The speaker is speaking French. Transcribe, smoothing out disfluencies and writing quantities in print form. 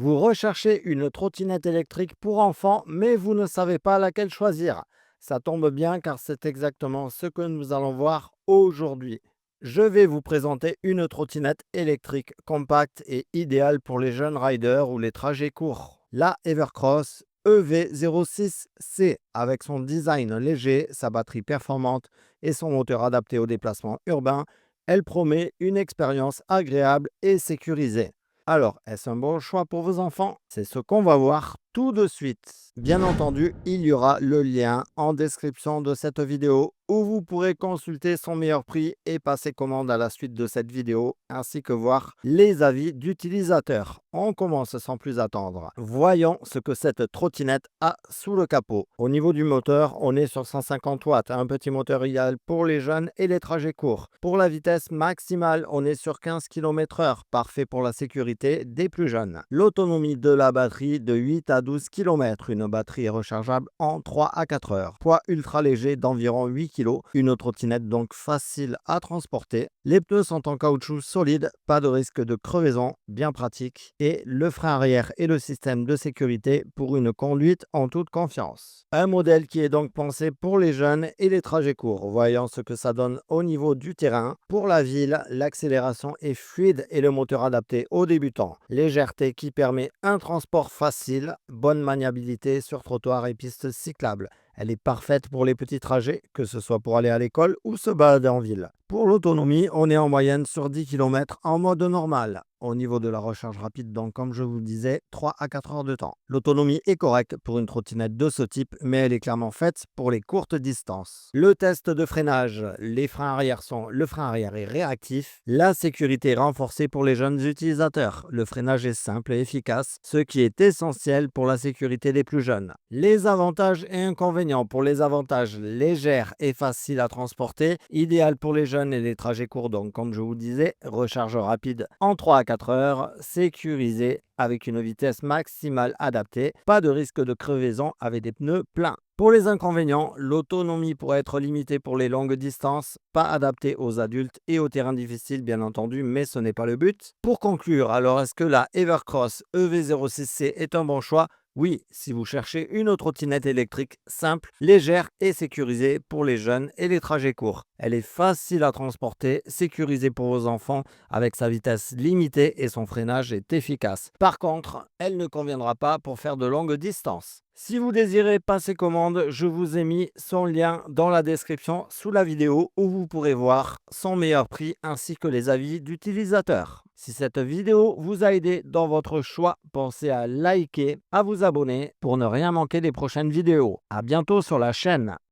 Vous recherchez une trottinette électrique pour enfants, mais vous ne savez pas laquelle choisir. Ça tombe bien car c'est exactement ce que nous allons voir aujourd'hui. Je vais vous présenter une trottinette électrique compacte et idéale pour les jeunes riders ou les trajets courts. La Evercross EV06C avec son design léger, sa batterie performante et son moteur adapté aux déplacements urbains, elle promet une expérience agréable et sécurisée. Alors, est-ce un bon choix pour vos enfants? C'est ce qu'on va voir tout de suite. Bien entendu, il y aura le lien en description de cette vidéo où vous pourrez consulter son meilleur prix et passer commande à la suite de cette vidéo, ainsi que voir les avis d'utilisateurs. On commence sans plus attendre. Voyons ce que cette trottinette a sous le capot. Au niveau du moteur, on est sur 150 watts, un petit moteur idéal pour les jeunes et les trajets courts. Pour la vitesse maximale, on est sur 15 km/h, parfait pour la sécurité des plus jeunes. L'autonomie de la batterie de 8 à 12 km, une batterie rechargeable en 3 à 4 heures. Poids ultra léger d'environ 8 kg, une trottinette donc facile à transporter. Les pneus sont en caoutchouc solide, pas de risque de crevaison, bien pratique. Et le frein arrière et le système de sécurité pour une conduite en toute confiance. Un modèle qui est donc pensé pour les jeunes et les trajets courts. Voyons ce que ça donne au niveau du terrain. Pour la ville, l'accélération est fluide et le moteur adapté aux débutants. Légèreté qui permet un transport facile, bonne maniabilité sur trottoir et pistes cyclables. Elle est parfaite pour les petits trajets, que ce soit pour aller à l'école ou se balader en ville. Pour l'autonomie, on est en moyenne sur 10 km en mode normal. Au niveau de la recharge rapide, donc comme je vous le disais, 3 à 4 heures de temps. L'autonomie est correcte pour une trottinette de ce type, mais elle est clairement faite pour les courtes distances. Le test de freinage, le frein arrière est réactif. La sécurité est renforcée pour les jeunes utilisateurs. Le freinage est simple et efficace, ce qui est essentiel pour la sécurité des plus jeunes. Les avantages et inconvénients. Pour les avantages, légère et facile à transporter, idéal pour les jeunes et les trajets courts, donc comme je vous disais, recharge rapide en 3 à 4 heures, sécurisé avec une vitesse maximale adaptée, pas de risque de crevaison avec des pneus pleins. Pour les inconvénients, l'autonomie pourrait être limitée pour les longues distances, pas adaptée aux adultes et aux terrains difficiles bien entendu, mais ce n'est pas le but. Pour conclure, alors est-ce que la Evercross EV06C est un bon choix? Oui, si vous cherchez une trottinette électrique simple, légère et sécurisée pour les jeunes et les trajets courts. Elle est facile à transporter, sécurisée pour vos enfants avec sa vitesse limitée et son freinage est efficace. Par contre, elle ne conviendra pas pour faire de longues distances. Si vous désirez passer commande, je vous ai mis son lien dans la description sous la vidéo où vous pourrez voir son meilleur prix ainsi que les avis d'utilisateurs. Si cette vidéo vous a aidé dans votre choix, pensez à liker, à vous abonner pour ne rien manquer des prochaines vidéos. À bientôt sur la chaîne.